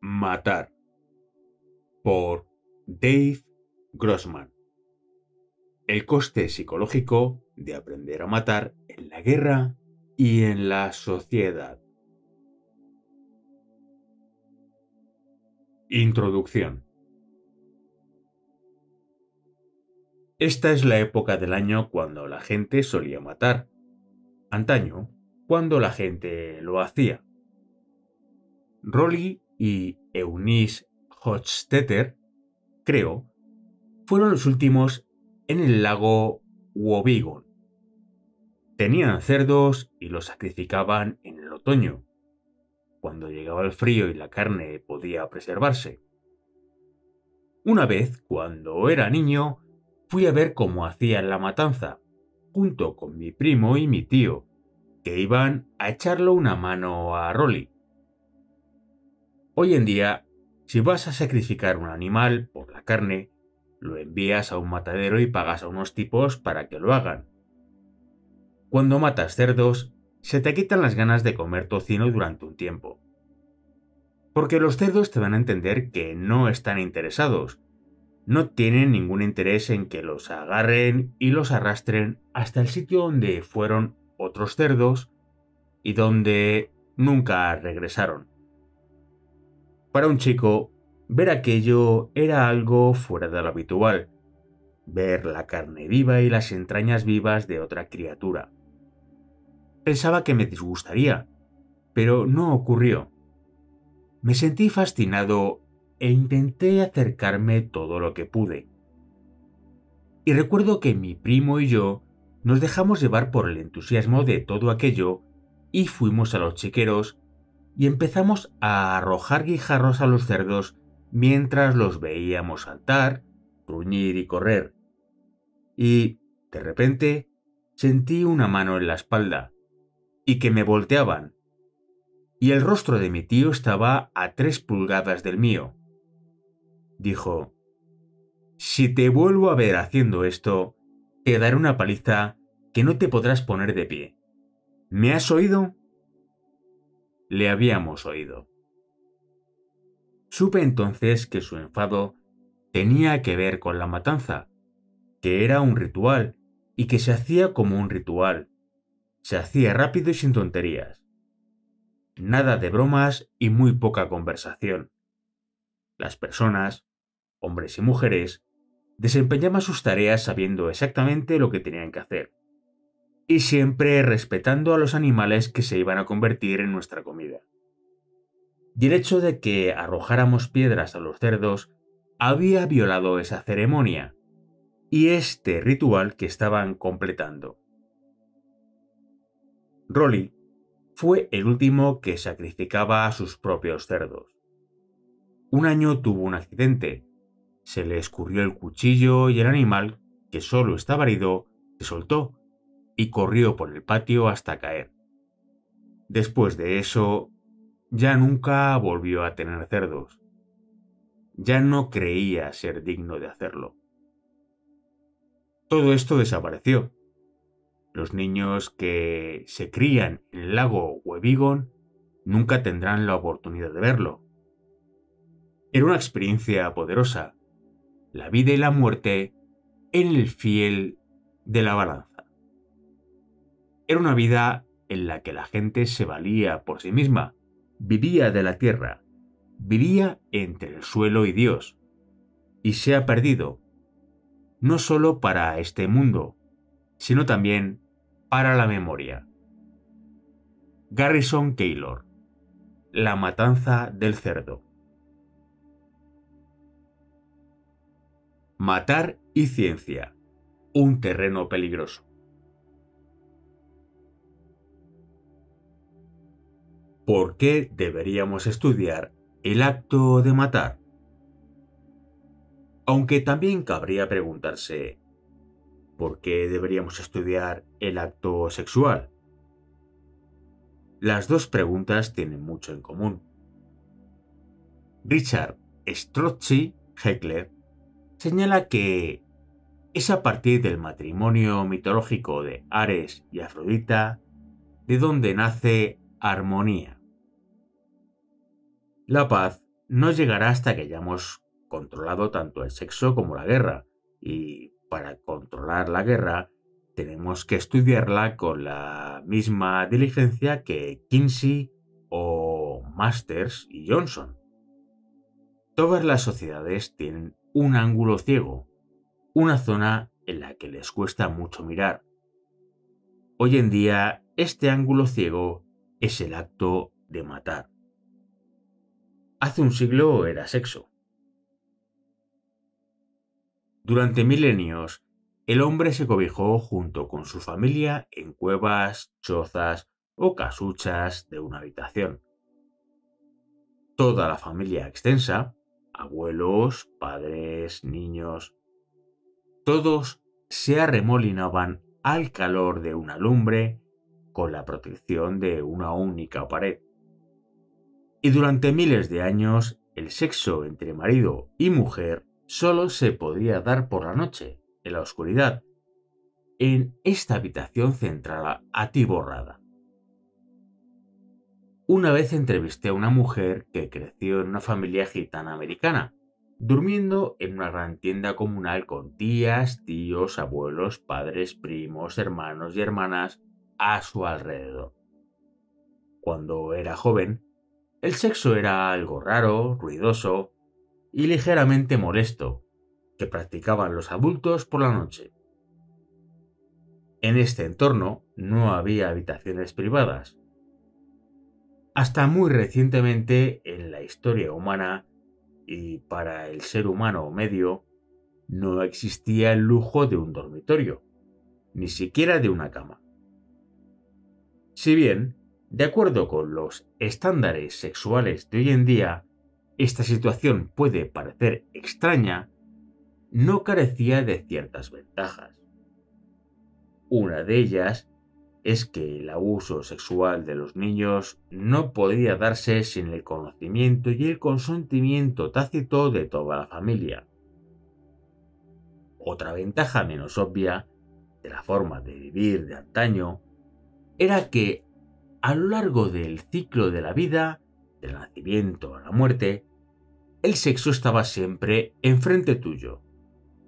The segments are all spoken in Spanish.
Matar, por Dave Grossman. El coste psicológico de aprender a matar en la guerra y en la sociedad. Introducción. Esta es la época del año cuando la gente solía matar. Antaño, cuando la gente lo hacía. Rolly y Eunice Hochstetter, creo, fueron los últimos en el lago Wobegon. Tenían cerdos y los sacrificaban en el otoño, cuando llegaba el frío y la carne podía preservarse. Una vez, cuando era niño, fui a ver cómo hacían la matanza, junto con mi primo y mi tío, que iban a echarle una mano a Rolly. Hoy en día, si vas a sacrificar un animal por la carne, lo envías a un matadero y pagas a unos tipos para que lo hagan. Cuando matas cerdos, se te quitan las ganas de comer tocino durante un tiempo. Porque los cerdos te van a entender que no están interesados. No tienen ningún interés en que los agarren y los arrastren hasta el sitio donde fueron otros cerdos y donde nunca regresaron. Para un chico, ver aquello era algo fuera de lo habitual. Ver la carne viva y las entrañas vivas de otra criatura. Pensaba que me disgustaría, pero no ocurrió. Me sentí fascinado e intenté acercarme todo lo que pude. Y recuerdo que mi primo y yo nos dejamos llevar por el entusiasmo de todo aquello y fuimos a los chiqueros y empezamos a arrojar guijarros a los cerdos mientras los veíamos saltar, gruñir y correr. Y, de repente, sentí una mano en la espalda y que me volteaban. Y el rostro de mi tío estaba a 3 pulgadas del mío. Dijo: «Si te vuelvo a ver haciendo esto, te daré una paliza que no te podrás poner de pie. ¿Me has oído?» Le habíamos oído. Supe entonces que su enfado tenía que ver con la matanza, que era un ritual y que se hacía como un ritual. Se hacía rápido y sin tonterías. Nada de bromas y muy poca conversación. Las personas, hombres y mujeres, desempeñaban sus tareas sabiendo exactamente lo que tenían que hacer, y siempre respetando a los animales que se iban a convertir en nuestra comida. Y el hecho de que arrojáramos piedras a los cerdos había violado esa ceremonia y este ritual que estaban completando. Rolly fue el último que sacrificaba a sus propios cerdos. Un año tuvo un accidente. Se le escurrió el cuchillo y el animal, que solo estaba herido, se soltó y corrió por el patio hasta caer. Después de eso, ya nunca volvió a tener cerdos. Ya no creía ser digno de hacerlo. Todo esto desapareció. Los niños que se crían en el lago Wobegon nunca tendrán la oportunidad de verlo. Era una experiencia poderosa. La vida y la muerte en el fiel de la balanza. Era una vida en la que la gente se valía por sí misma, vivía de la tierra, vivía entre el suelo y Dios, y se ha perdido, no solo para este mundo, sino también para la memoria. Garrison Keillor, La matanza del cerdo. Matar y ciencia, un terreno peligroso. ¿Por qué deberíamos estudiar el acto de matar? Aunque también cabría preguntarse, ¿por qué deberíamos estudiar el acto sexual? Las dos preguntas tienen mucho en común. Richard Strozzi Heckler señala que es a partir del matrimonio mitológico de Ares y Afrodita de donde nace armonía. La paz no llegará hasta que hayamos controlado tanto el sexo como la guerra. Y para controlar la guerra tenemos que estudiarla con la misma diligencia que Kinsey o Masters y Johnson. Todas las sociedades tienen un ángulo ciego, una zona en la que les cuesta mucho mirar. Hoy en día, este ángulo ciego es el acto de matar. Hace un siglo era sexo. Durante milenios, el hombre se cobijó junto con su familia en cuevas, chozas o casuchas de una habitación. Toda la familia extensa, abuelos, padres, niños, todos se arremolinaban al calor de una lumbre con la protección de una única pared. Y durante miles de años, el sexo entre marido y mujer solo se podía dar por la noche, en la oscuridad, en esta habitación central atiborrada. Una vez entrevisté a una mujer que creció en una familia gitana americana, durmiendo en una gran tienda comunal con tías, tíos, abuelos, padres, primos, hermanos y hermanas a su alrededor. Cuando era joven, el sexo era algo raro, ruidoso y ligeramente molesto, que practicaban los adultos por la noche. En este entorno no había habitaciones privadas. Hasta muy recientemente en la historia humana y para el ser humano medio, no existía el lujo de un dormitorio, ni siquiera de una cama. Si bien, de acuerdo con los estándares sexuales de hoy en día, esta situación puede parecer extraña, no carecía de ciertas ventajas. Una de ellas es que el abuso sexual de los niños no podía darse sin el conocimiento y el consentimiento tácito de toda la familia. Otra ventaja menos obvia de la forma de vivir de antaño era que a lo largo del ciclo de la vida, del nacimiento a la muerte, el sexo estaba siempre enfrente tuyo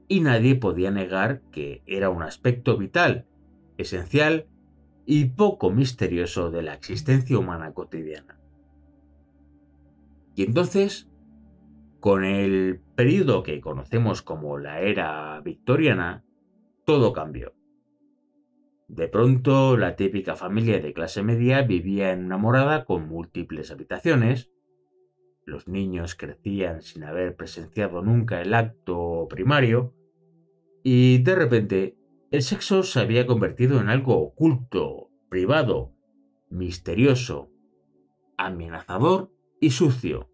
y nadie podía negar que era un aspecto vital, esencial y poco misterioso de la existencia humana cotidiana. Y entonces, con el periodo que conocemos como la era victoriana, todo cambió. De pronto, la típica familia de clase media vivía en una morada con múltiples habitaciones, los niños crecían sin haber presenciado nunca el acto primario, y de repente el sexo se había convertido en algo oculto, privado, misterioso, amenazador y sucio.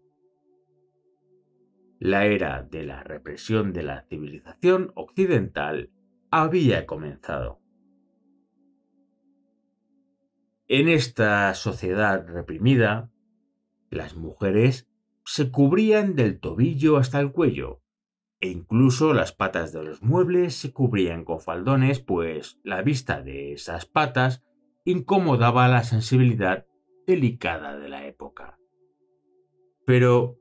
La era de la represión de la civilización occidental había comenzado. En esta sociedad reprimida, las mujeres se cubrían del tobillo hasta el cuello, e incluso las patas de los muebles se cubrían con faldones, pues la vista de esas patas incomodaba la sensibilidad delicada de la época. Pero,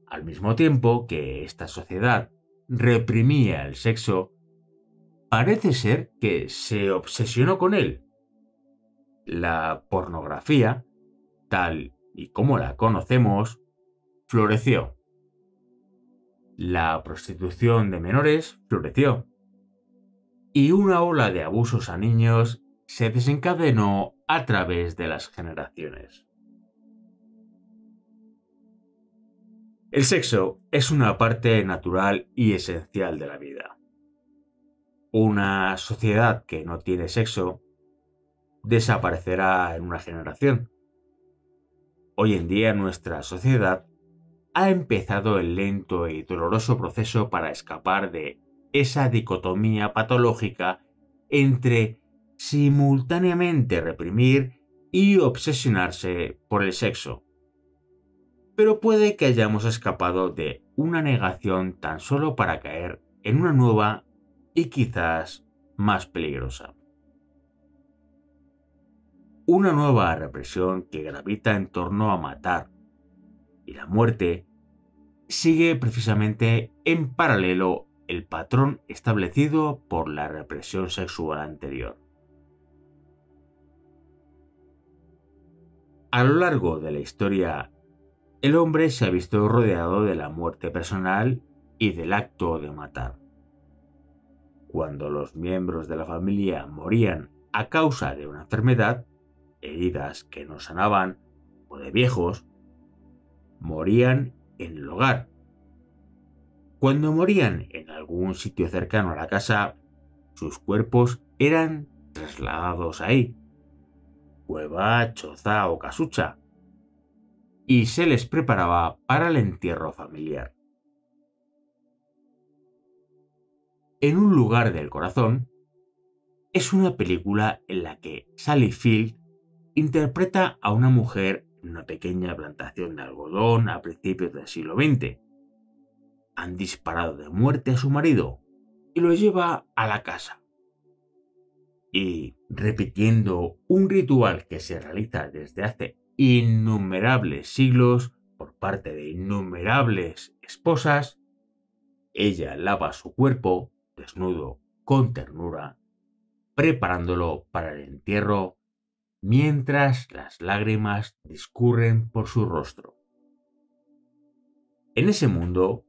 al mismo tiempo que esta sociedad reprimía el sexo, parece ser que se obsesionó con él. La pornografía, tal y como la conocemos, floreció. La prostitución de menores floreció. Y una ola de abusos a niños se desencadenó a través de las generaciones. El sexo es una parte natural y esencial de la vida. Una sociedad que no tiene sexo desaparecerá en una generación. Hoy en día nuestra sociedad ha empezado el lento y doloroso proceso para escapar de esa dicotomía patológica entre simultáneamente reprimir y obsesionarse por el sexo. Pero puede que hayamos escapado de una negación tan solo para caer en una nueva y quizás más peligrosa. Una nueva represión que gravita en torno a matar y la muerte sigue precisamente en paralelo el patrón establecido por la represión sexual anterior. A lo largo de la historia, el hombre se ha visto rodeado de la muerte personal y del acto de matar. Cuando los miembros de la familia morían a causa de una enfermedad, heridas que no sanaban o de viejos, morían en el hogar. Cuando morían en algún sitio cercano a la casa, sus cuerpos eran trasladados ahí, cueva, choza o casucha, y se les preparaba para el entierro familiar. En un lugar del corazón es una película en la que Sally Field interpreta a una mujer en una pequeña plantación de algodón a principios del siglo XX. Han disparado de muerte a su marido y lo lleva a la casa. Y repitiendo un ritual que se realiza desde hace innumerables siglos por parte de innumerables esposas, ella lava su cuerpo desnudo con ternura, preparándolo para el entierro mientras las lágrimas discurren por su rostro. En ese mundo,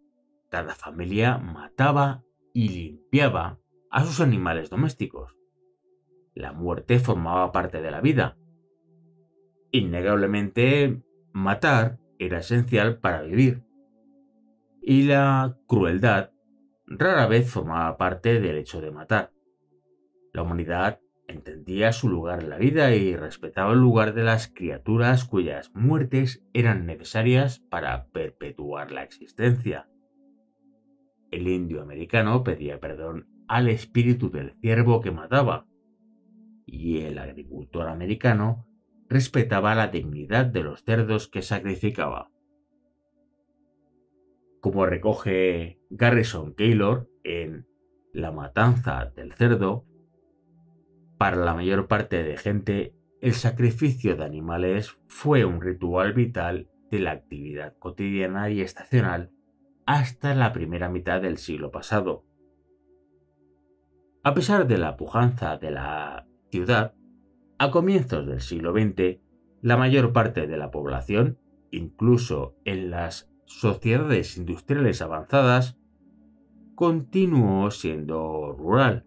cada familia mataba y limpiaba a sus animales domésticos. La muerte formaba parte de la vida. Innegablemente, matar era esencial para vivir. Y la crueldad rara vez formaba parte del hecho de matar. La humanidad entendía su lugar en la vida y respetaba el lugar de las criaturas cuyas muertes eran necesarias para perpetuar la existencia. El indio americano pedía perdón al espíritu del ciervo que mataba, y el agricultor americano respetaba la dignidad de los cerdos que sacrificaba. Como recoge Garrison Keillor en La matanza del cerdo, para la mayor parte de gente, el sacrificio de animales fue un ritual vital de la actividad cotidiana y estacional hasta la primera mitad del siglo pasado. A pesar de la pujanza de la ciudad, a comienzos del siglo XX, la mayor parte de la población, incluso en las sociedades industriales avanzadas, continuó siendo rural.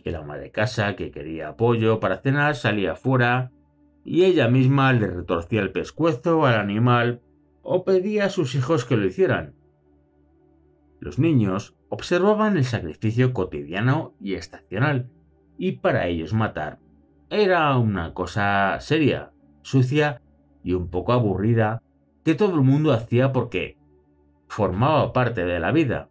El ama de casa que quería pollo para cenar salía fuera y ella misma le retorcía el pescuezo al animal o pedía a sus hijos que lo hicieran. Los niños observaban el sacrificio cotidiano y estacional, y para ellos matar era una cosa seria, sucia y un poco aburrida que todo el mundo hacía porque formaba parte de la vida.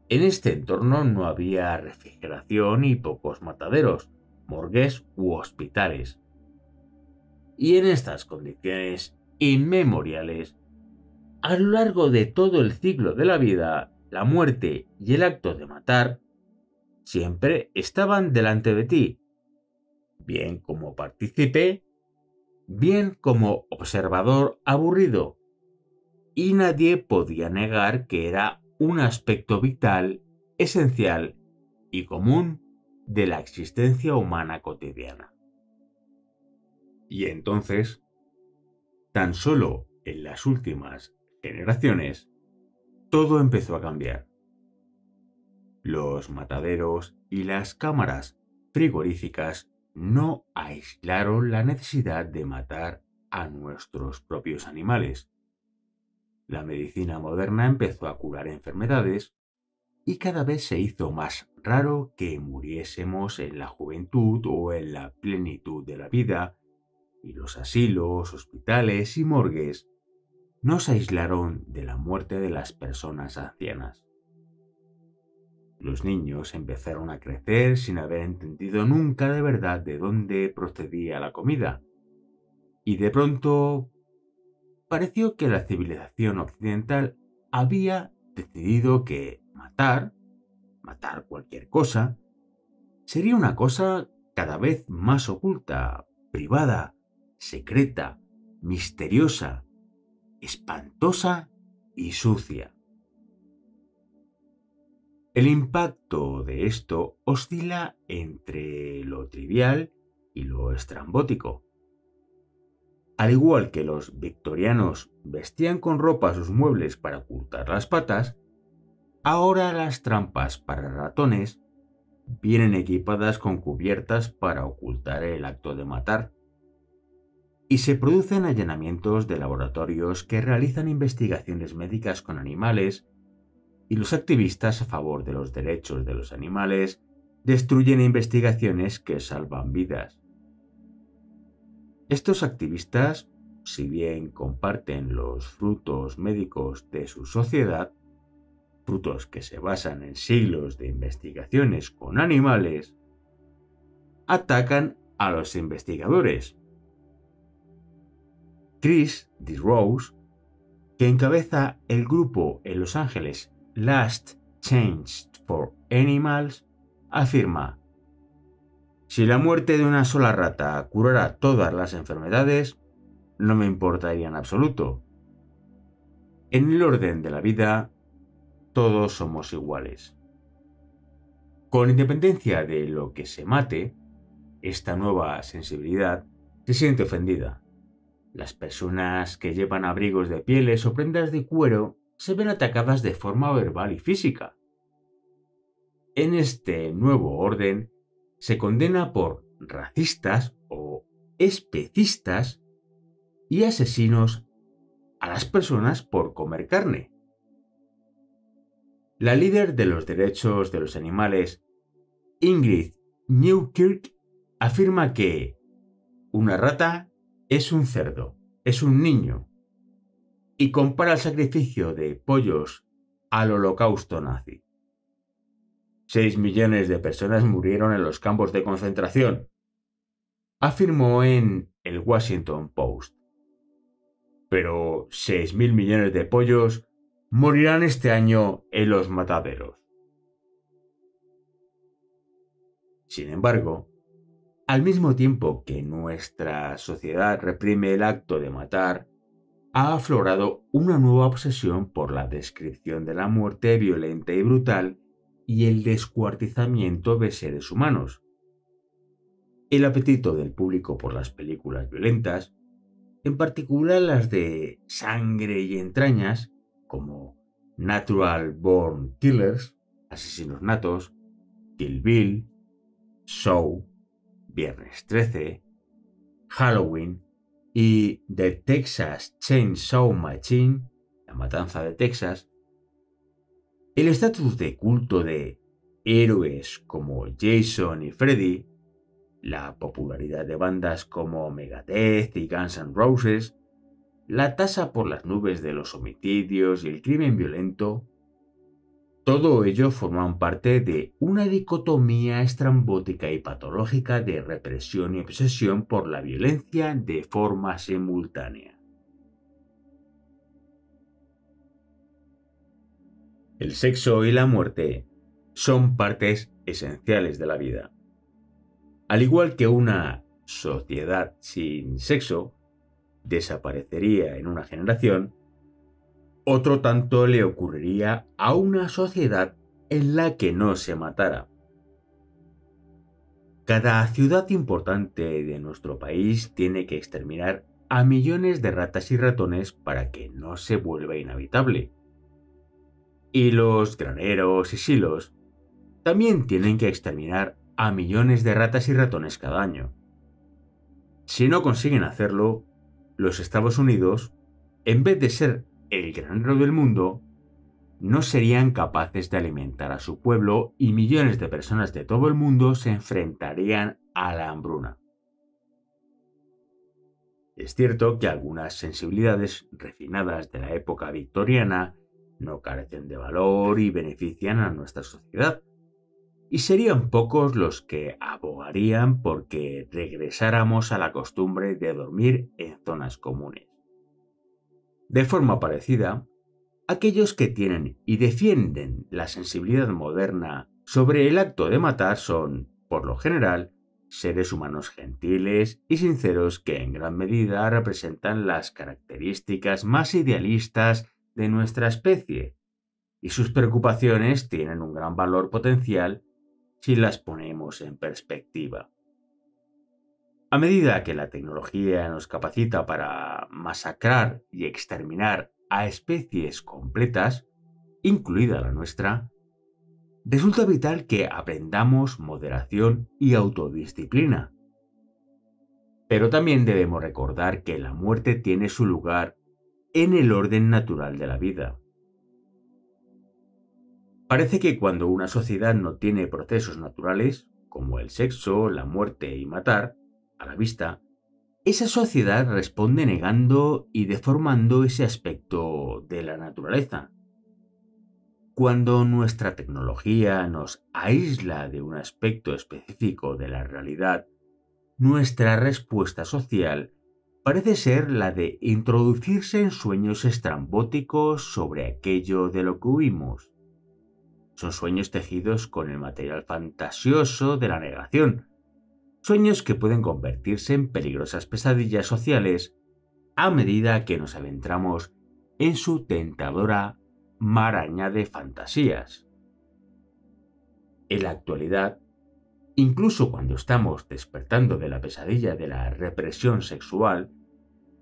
En este entorno no había refrigeración y pocos mataderos, morgues u hospitales. Y en estas condiciones inmemoriales, a lo largo de todo el ciclo de la vida, la muerte y el acto de matar siempre estaban delante de ti, bien como partícipe, bien como observador aburrido, y nadie podía negar que era un aspecto vital, esencial y común de la existencia humana cotidiana. Y entonces, tan solo en las últimas generaciones, todo empezó a cambiar. Los mataderos y las cámaras frigoríficas no aislaron la necesidad de matar a nuestros propios animales. La medicina moderna empezó a curar enfermedades y cada vez se hizo más raro que muriésemos en la juventud o en la plenitud de la vida, y los asilos, hospitales y morgues nos aislaron de la muerte de las personas ancianas. Los niños empezaron a crecer sin haber entendido nunca de verdad de dónde procedía la comida, y de pronto pareció que la civilización occidental había decidido que matar cualquier cosa, sería una cosa cada vez más oculta, privada, secreta, misteriosa, espantosa y sucia. El impacto de esto oscila entre lo trivial y lo estrambótico. Al igual que los victorianos vestían con ropa sus muebles para ocultar las patas, ahora las trampas para ratones vienen equipadas con cubiertas para ocultar el acto de matar. Y se producen allanamientos de laboratorios que realizan investigaciones médicas con animales, y los activistas a favor de los derechos de los animales destruyen investigaciones que salvan vidas. Estos activistas, si bien comparten los frutos médicos de su sociedad, frutos que se basan en siglos de investigaciones con animales, atacan a los investigadores. Chris DeRose, que encabeza el grupo en Los Ángeles Last Chance for Animals, afirma: si la muerte de una sola rata curara todas las enfermedades, no me importaría en absoluto. En el orden de la vida, todos somos iguales. Con independencia de lo que se mate, esta nueva sensibilidad se siente ofendida. Las personas que llevan abrigos de pieles o prendas de cuero se ven atacadas de forma verbal y física. En este nuevo orden se condena por racistas o especistas y asesinos a las personas por comer carne. La líder de los derechos de los animales, Ingrid Newkirk, afirma que una rata es un cerdo, es un niño, y compara el sacrificio de pollos al holocausto nazi. 6 millones de personas murieron en los campos de concentración, afirmó en el Washington Post. Pero 6.000 millones de pollos morirán este año en los mataderos. Sin embargo, al mismo tiempo que nuestra sociedad reprime el acto de matar, ha aflorado una nueva obsesión por la descripción de la muerte violenta y brutal y el descuartizamiento de seres humanos. El apetito del público por las películas violentas, en particular las de sangre y entrañas, como Natural Born Killers, Asesinos Natos, Kill Bill, Saw, Viernes 13, Halloween y The Texas Chainsaw Machine, La Matanza de Texas, el estatus de culto de héroes como Jason y Freddy, la popularidad de bandas como Megadeth y Guns N' Roses, la tasa por las nubes de los homicidios y el crimen violento, todo ello forman parte de una dicotomía estrambótica y patológica de represión y obsesión por la violencia de forma simultánea. El sexo y la muerte son partes esenciales de la vida. Al igual que una sociedad sin sexo desaparecería en una generación, otro tanto le ocurriría a una sociedad en la que no se matara. Cada ciudad importante de nuestro país tiene que exterminar a millones de ratas y ratones para que no se vuelva inhabitable. Y los graneros y silos también tienen que exterminar a millones de ratas y ratones cada año. Si no consiguen hacerlo, los Estados Unidos, en vez de ser el granero del mundo, no serían capaces de alimentar a su pueblo y millones de personas de todo el mundo se enfrentarían a la hambruna. Es cierto que algunas sensibilidades refinadas de la época victoriana no carecen de valor y benefician a nuestra sociedad, y serían pocos los que abogarían por que regresáramos a la costumbre de dormir en zonas comunes. De forma parecida, aquellos que tienen y defienden la sensibilidad moderna sobre el acto de matar son, por lo general, seres humanos gentiles y sinceros que en gran medida representan las características más idealistas de nuestra especie, y sus preocupaciones tienen un gran valor potencial si las ponemos en perspectiva. A medida que la tecnología nos capacita para masacrar y exterminar a especies completas, incluida la nuestra, resulta vital que aprendamos moderación y autodisciplina. Pero también debemos recordar que la muerte tiene su lugar en el orden natural de la vida. Parece que cuando una sociedad no tiene procesos naturales, como el sexo, la muerte y matar, a la vista, esa sociedad responde negando y deformando ese aspecto de la naturaleza. Cuando nuestra tecnología nos aísla de un aspecto específico de la realidad, nuestra respuesta social parece ser la de introducirse en sueños estrambóticos sobre aquello de lo que huimos. Son sueños tejidos con el material fantasioso de la negación, sueños que pueden convertirse en peligrosas pesadillas sociales a medida que nos adentramos en su tentadora maraña de fantasías. En la actualidad, incluso cuando estamos despertando de la pesadilla de la represión sexual,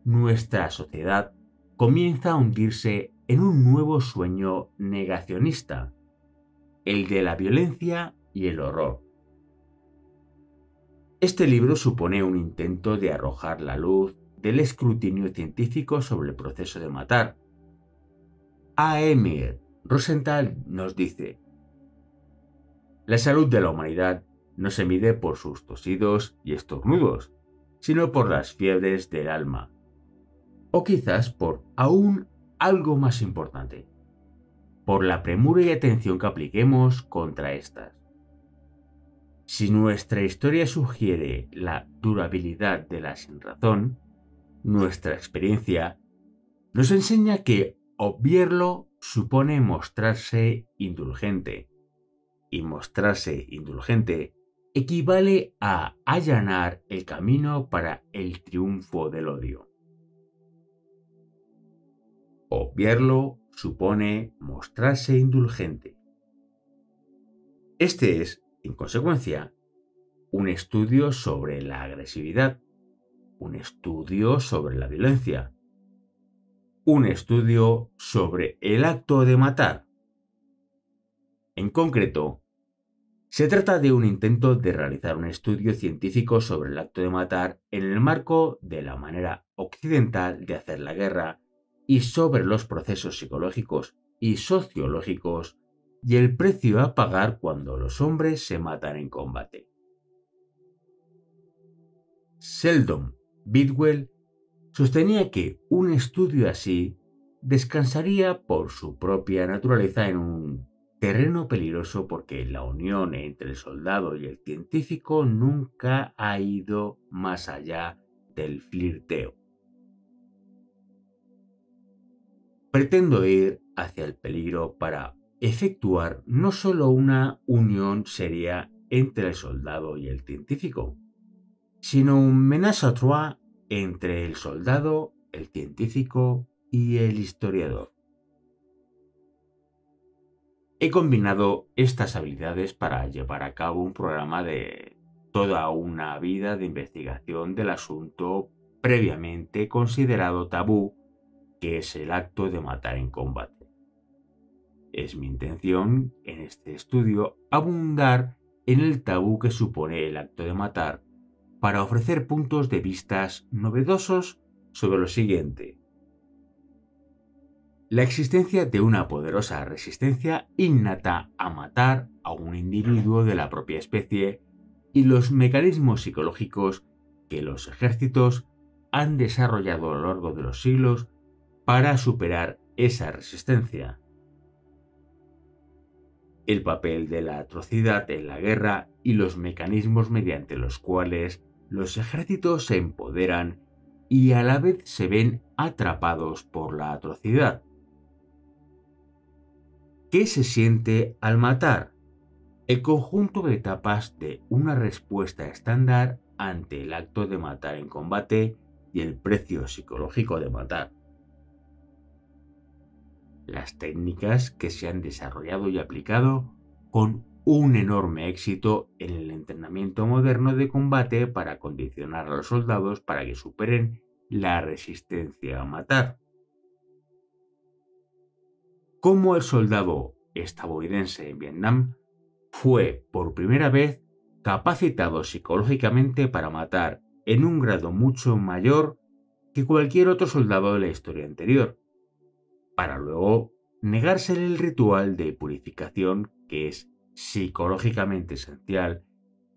nuestra sociedad comienza a hundirse en un nuevo sueño negacionista, el de la violencia y el horror. Este libro supone un intento de arrojar la luz del escrutinio científico sobre el proceso de matar. A.M. Rosenthal nos dice: la salud de la humanidad no se mide por sus tosidos y estornudos, sino por las fiebres del alma. O quizás por aún algo más importante, por la premura y atención que apliquemos contra estas. Si nuestra historia sugiere la durabilidad de la sinrazón, nuestra experiencia nos enseña que obviarlo supone mostrarse indulgente, y mostrarse indulgente equivale a allanar el camino para el triunfo del odio. Obviarlo supone mostrarse indulgente. Este es, en consecuencia, un estudio sobre la agresividad, un estudio sobre la violencia, un estudio sobre el acto de matar. En concreto, se trata de un intento de realizar un estudio científico sobre el acto de matar en el marco de la manera occidental de hacer la guerra y sobre los procesos psicológicos y sociológicos y el precio a pagar cuando los hombres se matan en combate. Sheldon Bidwell sostenía que un estudio así descansaría por su propia naturaleza en un terreno peligroso porque la unión entre el soldado y el científico nunca ha ido más allá del flirteo. Pretendo ir hacia el peligro para efectuar no solo una unión seria entre el soldado y el científico, sino un ménage à trois entre el soldado, el científico y el historiador. He combinado estas habilidades para llevar a cabo un programa de toda una vida de investigación del asunto previamente considerado tabú, que es el acto de matar en combate. Es mi intención en este estudio abundar en el tabú que supone el acto de matar para ofrecer puntos de vista novedosos sobre lo siguiente: la existencia de una poderosa resistencia innata a matar a un individuo de la propia especie y los mecanismos psicológicos que los ejércitos han desarrollado a lo largo de los siglos para superar esa resistencia. El papel de la atrocidad en la guerra y los mecanismos mediante los cuales los ejércitos se empoderan y a la vez se ven atrapados por la atrocidad. ¿Qué se siente al matar? el conjunto de etapas de una respuesta estándar ante el acto de matar en combate y el precio psicológico de matar. Las técnicas que se han desarrollado y aplicado con un enorme éxito en el entrenamiento moderno de combate para condicionar a los soldados para que superen la resistencia a matar. Cómo el soldado estadounidense en Vietnam fue por primera vez capacitado psicológicamente para matar en un grado mucho mayor que cualquier otro soldado de la historia anterior, para luego negársele el ritual de purificación que es psicológicamente esencial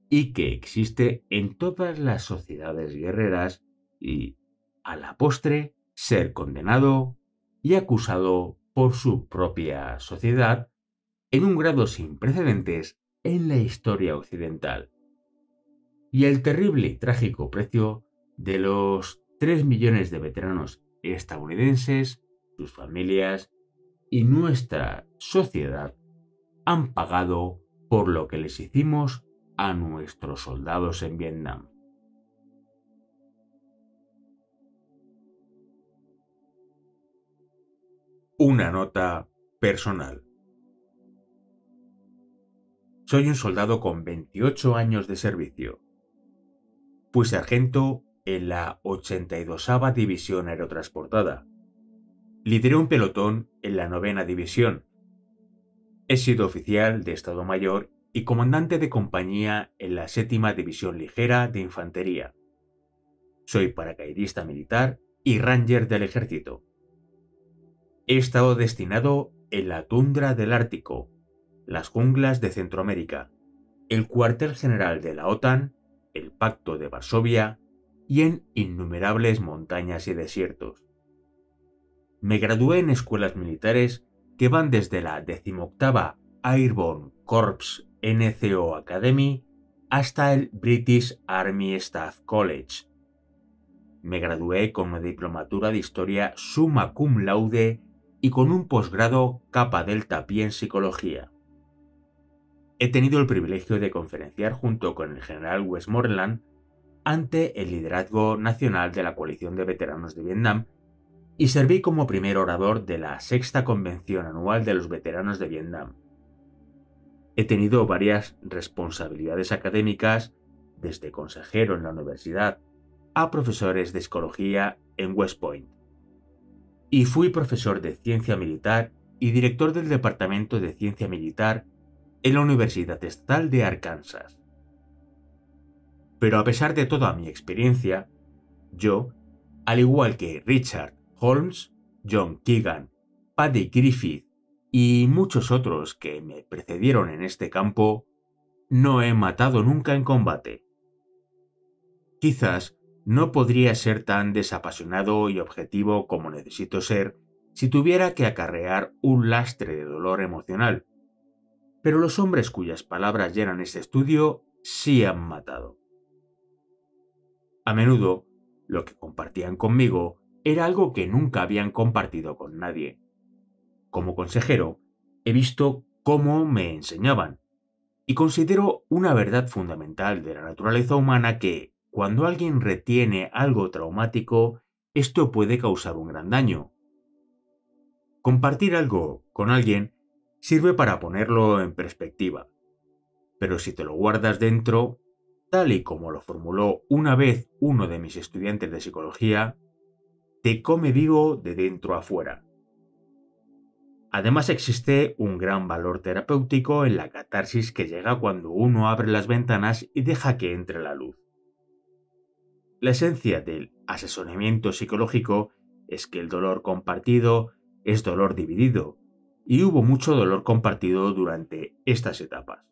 y que existe en todas las sociedades guerreras y, a la postre, ser condenado y acusado por su propia sociedad en un grado sin precedentes en la historia occidental. Y el terrible y trágico precio de los 3 millones de veteranos estadounidenses, sus familias y nuestra sociedad han pagado por lo que les hicimos a nuestros soldados en Vietnam. Una nota personal. Soy un soldado con 28 años de servicio. Fui sargento en la 82ª División Aerotransportada. Lideré un pelotón en la 9ª División. He sido oficial de Estado Mayor y comandante de compañía en la 7ª División Ligera de Infantería. Soy paracaidista militar y ranger del ejército. He estado destinado en la tundra del Ártico, las junglas de Centroamérica, el cuartel general de la OTAN, el Pacto de Varsovia y en innumerables montañas y desiertos. Me gradué en escuelas militares que van desde la 18ª Airborne Corps NCO Academy hasta el British Army Staff College. Me gradué con una diplomatura de historia summa cum laude y con un posgrado capa delta pie en psicología. He tenido el privilegio de conferenciar junto con el general Westmoreland ante el liderazgo nacional de la coalición de veteranos de Vietnam y serví como primer orador de la 6ª Convención Anual de los Veteranos de Vietnam. He tenido varias responsabilidades académicas, desde consejero en la universidad a profesores de psicología en West Point. Y fui profesor de ciencia militar y director del Departamento de Ciencia Militar en la Universidad Estatal de Arkansas. Pero a pesar de toda mi experiencia, yo, al igual que Richard Holmes, John Keegan, Paddy Griffith y muchos otros que me precedieron en este campo, no he matado nunca en combate. Quizás no podría ser tan desapasionado y objetivo como necesito ser si tuviera que acarrear un lastre de dolor emocional, pero los hombres cuyas palabras llenan este estudio sí han matado. A menudo, lo que compartían conmigo era algo que nunca habían compartido con nadie. Como consejero, he visto cómo me enseñaban, y considero una verdad fundamental de la naturaleza humana que, cuando alguien retiene algo traumático, esto puede causar un gran daño. Compartir algo con alguien sirve para ponerlo en perspectiva, pero si te lo guardas dentro, tal y como lo formuló una vez uno de mis estudiantes de psicología, te come vivo de dentro a fuera. Además existe un gran valor terapéutico en la catarsis que llega cuando uno abre las ventanas y deja que entre la luz. La esencia del asesoramiento psicológico es que el dolor compartido es dolor dividido, y hubo mucho dolor compartido durante estas etapas.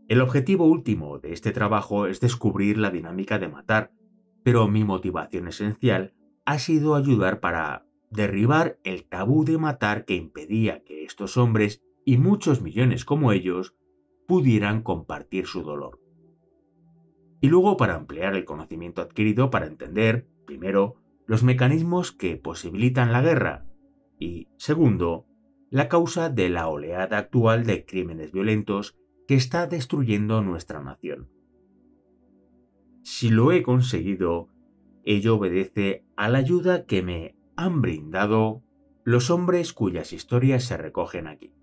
El objetivo último de este trabajo es descubrir la dinámica de matar, pero mi motivación esencial ha sido ayudar para derribar el tabú de matar que impedía que estos hombres y muchos millones como ellos pudieran compartir su dolor. Y luego para ampliar el conocimiento adquirido para entender, primero, los mecanismos que posibilitan la guerra y, segundo, la causa de la oleada actual de crímenes violentos que está destruyendo nuestra nación. Si lo he conseguido, ello obedece a la ayuda que me han brindado los hombres cuyas historias se recogen aquí.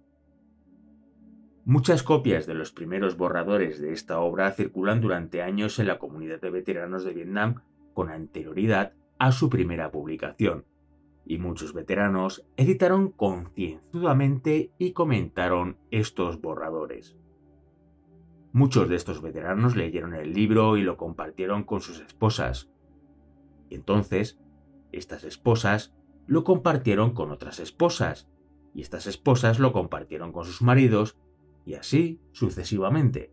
Muchas copias de los primeros borradores de esta obra circulan durante años en la comunidad de veteranos de Vietnam con anterioridad a su primera publicación, y muchos veteranos editaron concienzudamente y comentaron estos borradores. Muchos de estos veteranos leyeron el libro y lo compartieron con sus esposas, y entonces estas esposas lo compartieron con otras esposas, y estas esposas lo compartieron con sus maridos, y así sucesivamente.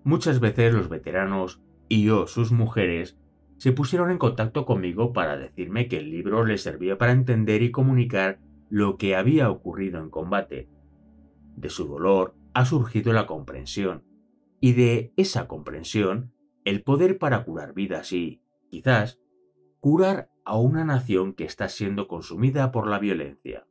Muchas veces los veteranos y sus mujeres se pusieron en contacto conmigo para decirme que el libro les servía para entender y comunicar lo que había ocurrido en combate. De su dolor ha surgido la comprensión, y de esa comprensión el poder para curar vidas y, quizás, curar a una nación que está siendo consumida por la violencia.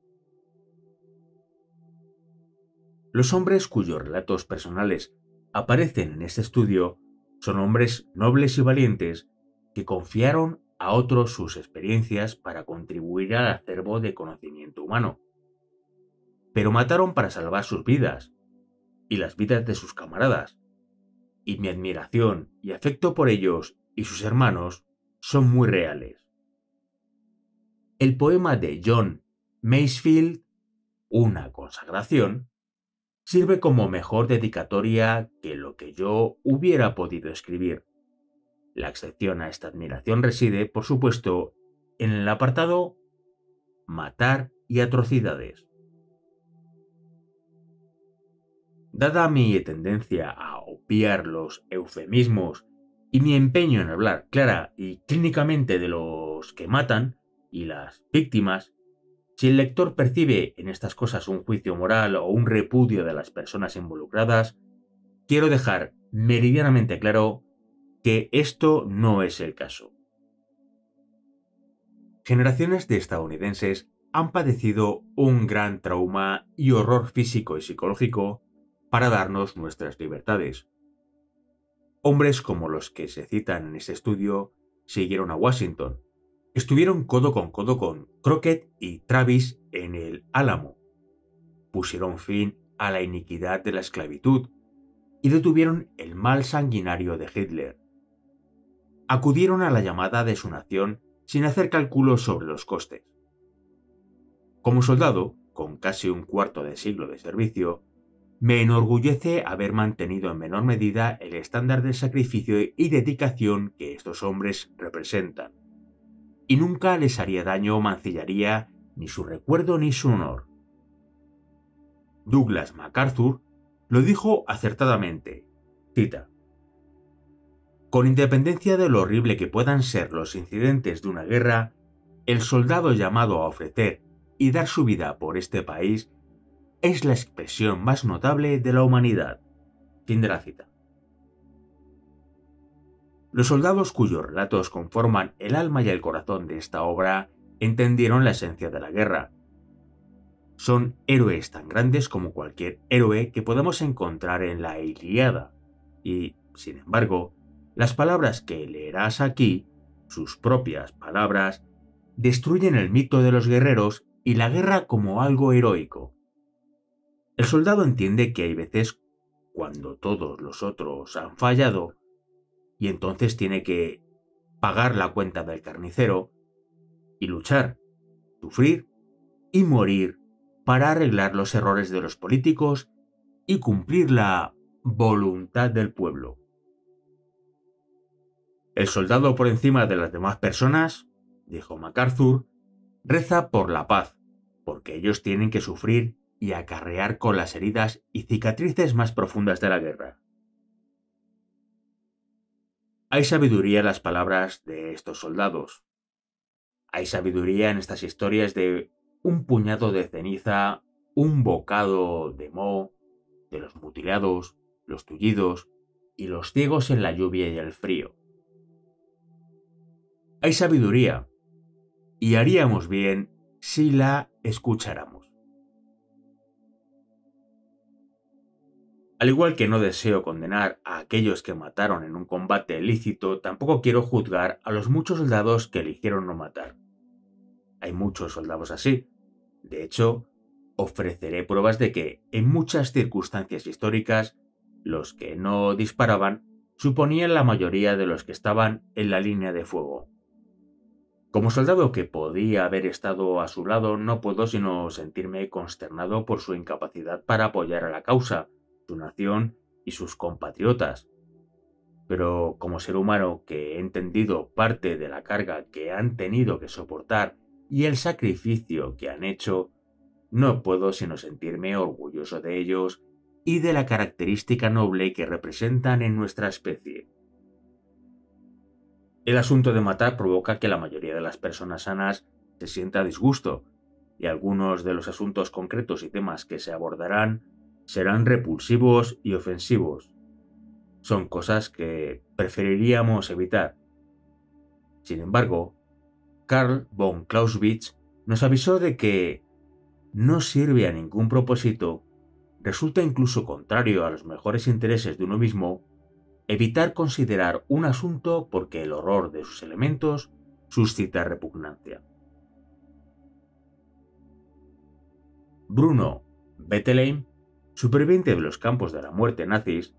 Los hombres cuyos relatos personales aparecen en este estudio son hombres nobles y valientes que confiaron a otros sus experiencias para contribuir al acervo de conocimiento humano. Pero mataron para salvar sus vidas y las vidas de sus camaradas, y mi admiración y afecto por ellos y sus hermanos son muy reales. El poema de John Masefield, Una consagración, sirve como mejor dedicatoria que lo que yo hubiera podido escribir. La excepción a esta admiración reside, por supuesto, en el apartado matar y atrocidades. Dada mi tendencia a obviar los eufemismos y mi empeño en hablar clara y clínicamente de los que matan y las víctimas, si el lector percibe en estas cosas un juicio moral o un repudio de las personas involucradas, quiero dejar meridianamente claro que esto no es el caso. Generaciones de estadounidenses han padecido un gran trauma y horror físico y psicológico para darnos nuestras libertades. Hombres como los que se citan en este estudio siguieron a Washington, estuvieron codo con Crockett y Travis en el Álamo, pusieron fin a la iniquidad de la esclavitud y detuvieron el mal sanguinario de Hitler. Acudieron a la llamada de su nación sin hacer cálculos sobre los costes. Como soldado, con casi un cuarto de siglo de servicio, me enorgullece haber mantenido en menor medida el estándar de sacrificio y dedicación que estos hombres representan, y nunca les haría daño o mancillaría ni su recuerdo ni su honor. Douglas MacArthur lo dijo acertadamente, cita: con independencia de lo horrible que puedan ser los incidentes de una guerra, el soldado llamado a ofrecer y dar su vida por este país es la expresión más notable de la humanidad. Fin de la cita. Los soldados cuyos relatos conforman el alma y el corazón de esta obra entendieron la esencia de la guerra. Son héroes tan grandes como cualquier héroe que podemos encontrar en la Ilíada, y, sin embargo, las palabras que leerás aquí, sus propias palabras, destruyen el mito de los guerreros y la guerra como algo heroico. El soldado entiende que hay veces cuando todos los otros han fallado y entonces tiene que pagar la cuenta del carnicero y luchar, sufrir y morir para arreglar los errores de los políticos y cumplir la voluntad del pueblo. El soldado por encima de las demás personas, dijo MacArthur, reza por la paz, porque ellos tienen que sufrir y acarrear con las heridas y cicatrices más profundas de la guerra. Hay sabiduría en las palabras de estos soldados. Hay sabiduría en estas historias de un puñado de ceniza, un bocado de moho, de los mutilados, los tullidos y los ciegos en la lluvia y el frío. Hay sabiduría, y haríamos bien si la escucháramos. Al igual que no deseo condenar a aquellos que mataron en un combate ilícito, tampoco quiero juzgar a los muchos soldados que eligieron no matar. Hay muchos soldados así. De hecho, ofreceré pruebas de que, en muchas circunstancias históricas, los que no disparaban suponían la mayoría de los que estaban en la línea de fuego. Como soldado que podía haber estado a su lado, no puedo sino sentirme consternado por su incapacidad para apoyar a la causa, su nación y sus compatriotas. Pero como ser humano que he entendido parte de la carga que han tenido que soportar y el sacrificio que han hecho, no puedo sino sentirme orgulloso de ellos y de la característica noble que representan en nuestra especie. El asunto de matar provoca que la mayoría de las personas sanas se sienta a disgusto, y algunos de los asuntos concretos y temas que se abordarán serán repulsivos y ofensivos. Son cosas que preferiríamos evitar. Sin embargo, Karl von Clausewitz nos avisó de que no sirve a ningún propósito, resulta incluso contrario a los mejores intereses de uno mismo, evitar considerar un asunto porque el horror de sus elementos suscita repugnancia. Bruno Bettelheim, superviviente de los campos de la muerte nazis,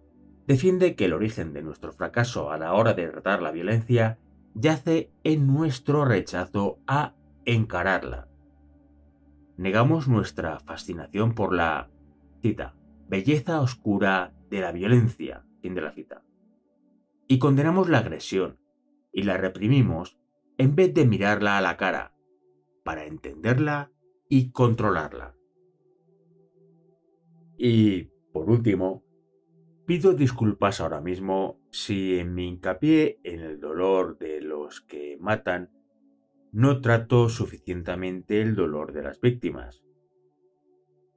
defiende que el origen de nuestro fracaso a la hora de tratar la violencia yace en nuestro rechazo a encararla. Negamos nuestra fascinación por la, cita, belleza oscura de la violencia, fin de la cita, y condenamos la agresión y la reprimimos en vez de mirarla a la cara, para entenderla y controlarla. Y, por último, pido disculpas ahora mismo si en mi hincapié en el dolor de los que matan no trato suficientemente el dolor de las víctimas.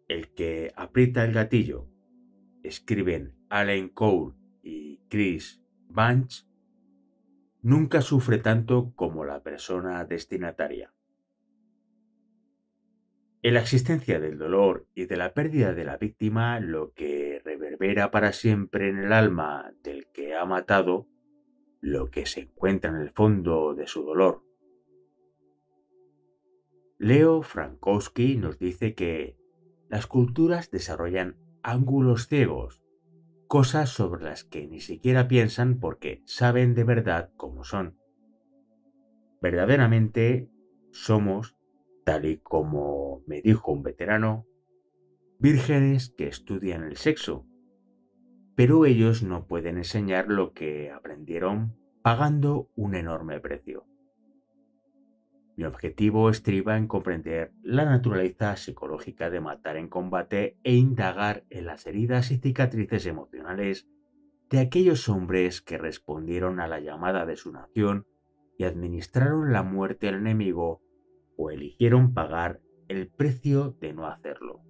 El que aprieta el gatillo, escriben Alan Cole y Chris Bunch, nunca sufre tanto como la persona destinataria. En la existencia del dolor y de la pérdida de la víctima, lo que reverbera para siempre en el alma del que ha matado, lo que se encuentra en el fondo de su dolor. Leo Frankowski nos dice que las culturas desarrollan ángulos ciegos, cosas sobre las que ni siquiera piensan porque saben de verdad cómo son. Verdaderamente somos, tal y como me dijo un veterano, vírgenes que estudian el sexo, pero ellos no pueden enseñar lo que aprendieron pagando un enorme precio. Mi objetivo estriba en comprender la naturaleza psicológica de matar en combate e indagar en las heridas y cicatrices emocionales de aquellos hombres que respondieron a la llamada de su nación y administraron la muerte al enemigo o eligieron pagar el precio de no hacerlo.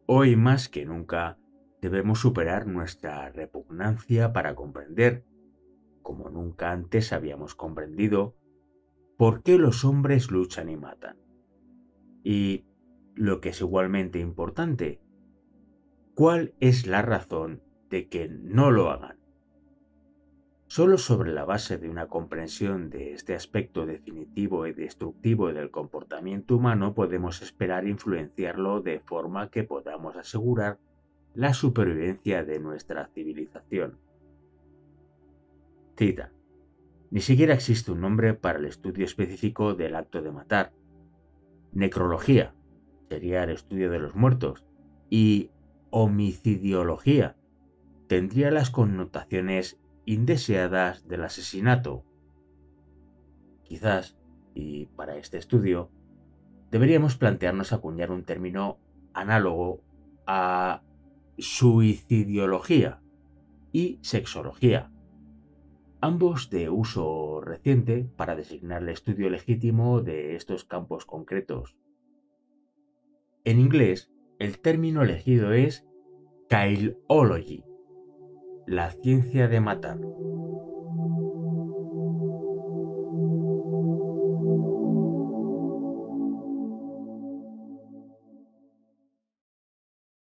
Hoy más que nunca debemos superar nuestra repugnancia para comprender, como nunca antes habíamos comprendido, por qué los hombres luchan y matan. Y, lo que es igualmente importante, ¿cuál es la razón de que no lo hagan? Solo sobre la base de una comprensión de este aspecto definitivo y destructivo del comportamiento humano podemos esperar influenciarlo de forma que podamos asegurar la supervivencia de nuestra civilización. Cita. Ni siquiera existe un nombre para el estudio específico del acto de matar. Necrología sería el estudio de los muertos y homicidiología tendría las connotaciones indeseadas del asesinato. Quizás, y para este estudio, deberíamos plantearnos acuñar un término análogo a suicidiología y sexología, ambos de uso reciente para designar el estudio legítimo de estos campos concretos. En inglés, el término elegido es Killology, la ciencia de matar.